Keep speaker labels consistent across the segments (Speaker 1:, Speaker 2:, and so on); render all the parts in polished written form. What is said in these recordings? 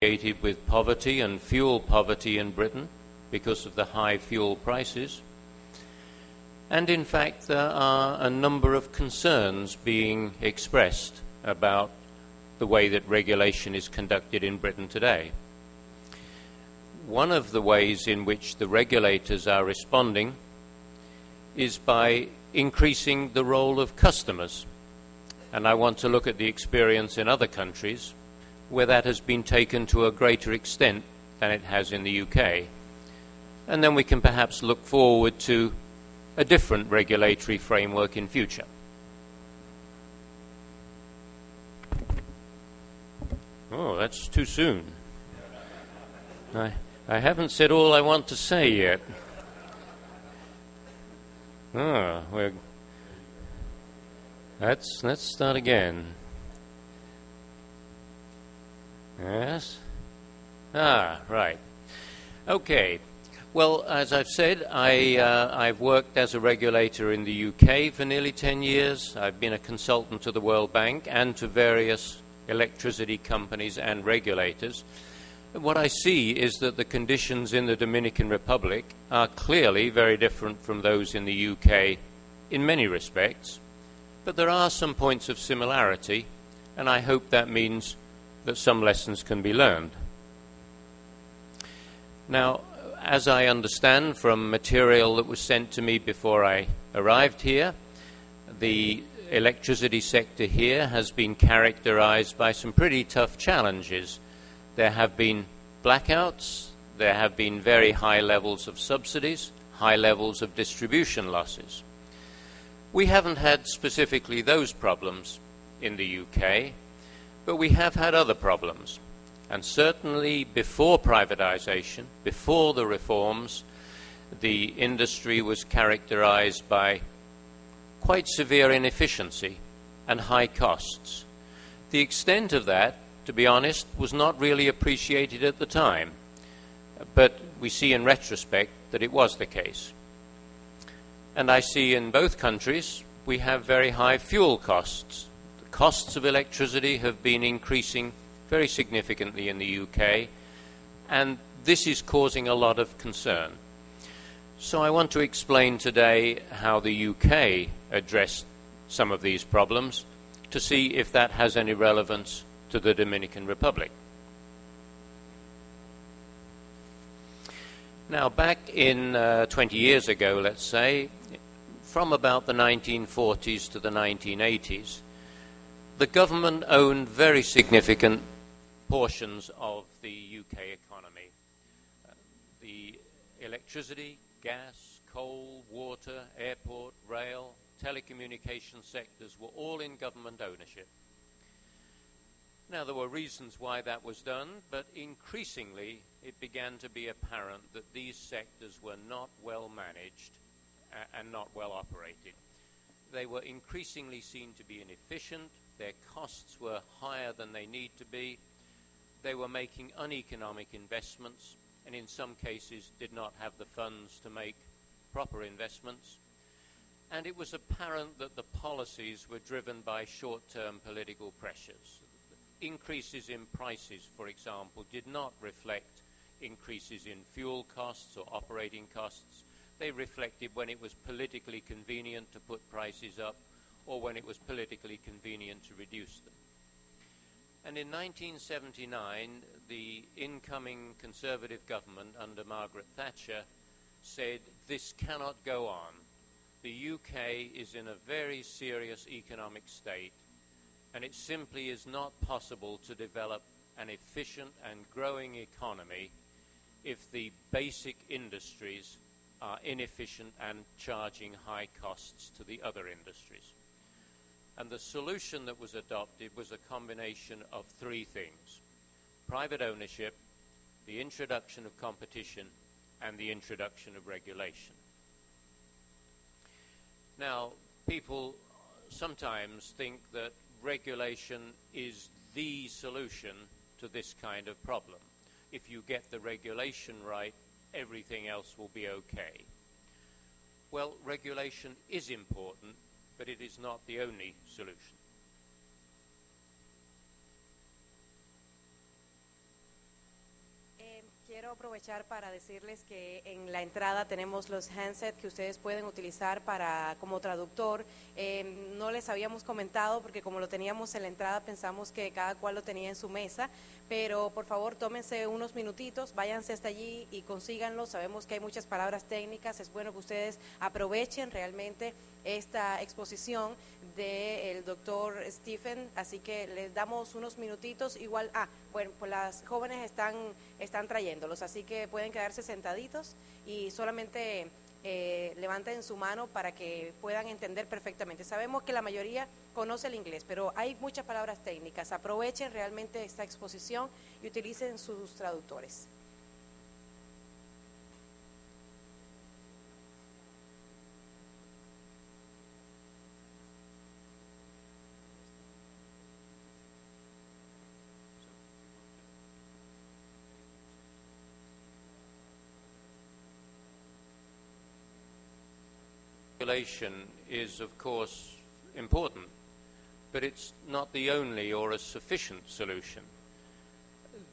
Speaker 1: associated with poverty and fuel poverty in Britain because of the high fuel prices. And in fact, there are a number of concerns being expressed about the way that regulation is conducted in Britain today. One of the ways in which the regulators are responding is by increasing the role of customers. And I want to look at the experience in other countries where that has been taken to a greater extent than it has in the UK. And then we can perhaps look forward to a different regulatory framework in future. Oh, that's too soon. I haven't said all I want to say yet. Let's start again. Yes? Right. Okay. Well, as I've said, I've worked as a regulator in the UK for nearly 10 years. I've been a consultant to the World Bank and to various electricity companies and regulators. What I see is that the conditions in the Dominican Republic are clearly very different from those in the UK in many respects, but there are some points of similarity, and I hope that means that some lessons can be learned. Now, as I understand from material that was sent to me before I arrived here, the electricity sector here has been characterized by some pretty tough challenges. There have been blackouts, there have been very high levels of subsidies, high levels of distribution losses. We haven't had specifically those problems in the UK, but we have had other problems. And certainly before privatization, before the reforms, the industry was characterized by quite severe inefficiency and high costs. The extent of that, to be honest, was not really appreciated at the time, but we see in retrospect that it was the case. And I see in both countries we have very high fuel costs. The costs of electricity have been increasing very significantly in the UK, and this is causing a lot of concern. So I want to explain today how the UK addressed some of these problems to see if that has any relevance to the Dominican Republic. Now, back in 20 years ago, let's say, from about the 1940s to the 1980s, the government owned very significant portions of the UK economy. The electricity, gas, coal, water, airport, rail, telecommunication sectors were all in government ownership. Now, there were reasons why that was done, but increasingly it began to be apparent that these sectors were not well managed and not well operated. They were increasingly seen to be inefficient, their costs were higher than they need to be, they were making uneconomic investments, and in some cases did not have the funds to make proper investments. And it was apparent that the policies were driven by short-term political pressures. Increases in prices, for example, did not reflect increases in fuel costs or operating costs. They reflected when it was politically convenient to put prices up or when it was politically convenient to reduce them. And in 1979, the incoming Conservative government under Margaret Thatcher said, this cannot go on. The UK is in a very serious economic state, and it simply is not possible to develop an efficient and growing economy if the basic industries are inefficient and charging high costs to the other industries. And the solution that was adopted was a combination of three things: private ownership, the introduction of competition, and the introduction of regulation. Now, people sometimes think that regulation is the solution to this kind of problem. If you get the regulation right, everything else will be okay. Well, regulation is important, but it is not the only solution.
Speaker 2: Quiero aprovechar para decirles que en la entrada tenemos los handsets que ustedes pueden utilizar como traductor. No les habíamos comentado porque como lo teníamos en la entrada pensamos que cada cual lo tenía en su mesa, pero por favor tómense unos minutitos, váyanse hasta allí y consíganlo. Sabemos que hay muchas palabras técnicas, es bueno que ustedes aprovechen realmente esta exposición del doctor Stephen, así que les damos unos minutitos. Igual, bueno, pues las jóvenes están trayéndolos, así que pueden quedarse sentaditos y solamente levanten su mano para que puedan entender perfectamente. Sabemos que la mayoría conoce el inglés, pero hay muchas palabras técnicas. Aprovechen realmente esta exposición y utilicen sus traductores.
Speaker 1: Regulation is, of course, important, but it's not the only or a sufficient solution.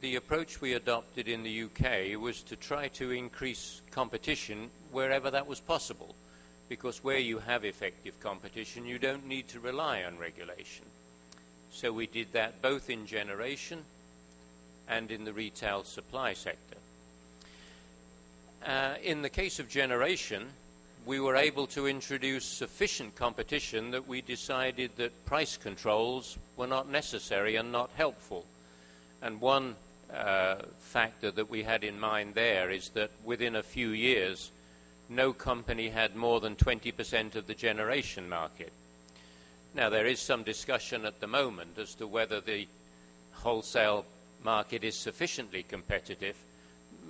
Speaker 1: The approach we adopted in the UK was to try to increase competition wherever that was possible, because where you have effective competition, you don't need to rely on regulation. So we did that both in generation and in the retail supply sector. In the case of generation, we were able to introduce sufficient competition that we decided that price controls were not necessary and not helpful. And one factor that we had in mind there is that within a few years, no company had more than 20% of the generation market. Now, there is some discussion at the moment as to whether the wholesale market is sufficiently competitive.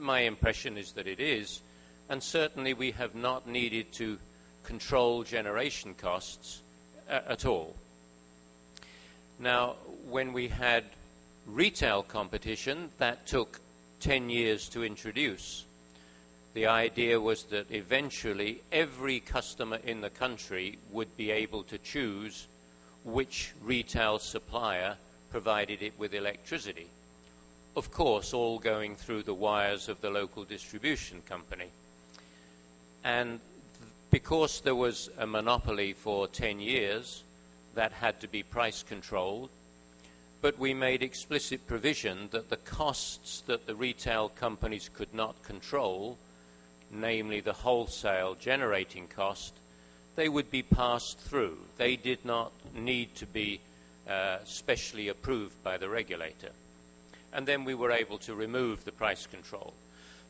Speaker 1: My impression is that it is. And certainly we have not needed to control generation costs at all. Now, when we had retail competition, that took 10 years to introduce. The idea was that eventually every customer in the country would be able to choose which retail supplier provided it with electricity. Of course, all going through the wires of the local distribution company. And because there was a monopoly for 10 years, that had to be price controlled. But we made explicit provision that the costs that the retail companies could not control, namely the wholesale generating cost, they would be passed through. They did not need to be specially approved by the regulator. And then we were able to remove the price control.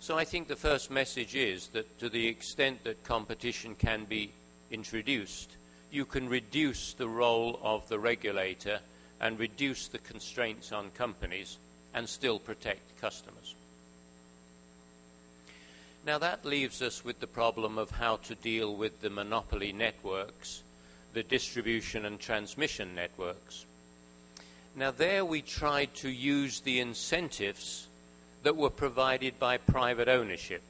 Speaker 1: So I think the first message is that to the extent that competition can be introduced, you can reduce the role of the regulator and reduce the constraints on companies and still protect customers. Now that leaves us with the problem of how to deal with the monopoly networks, the distribution and transmission networks. Now there we tried to use the incentives that were provided by private ownership.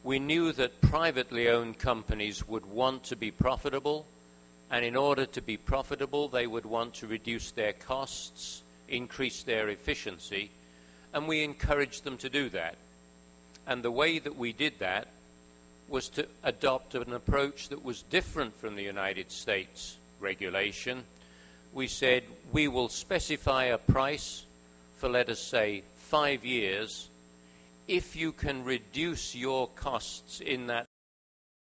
Speaker 1: We knew that privately owned companies would want to be profitable, and in order to be profitable, they would want to reduce their costs, increase their efficiency, and we encouraged them to do that. And the way that we did that was to adopt an approach that was different from the United States regulation. We said, we will specify a price for, let us say, 5 years if you can reduce your costs in that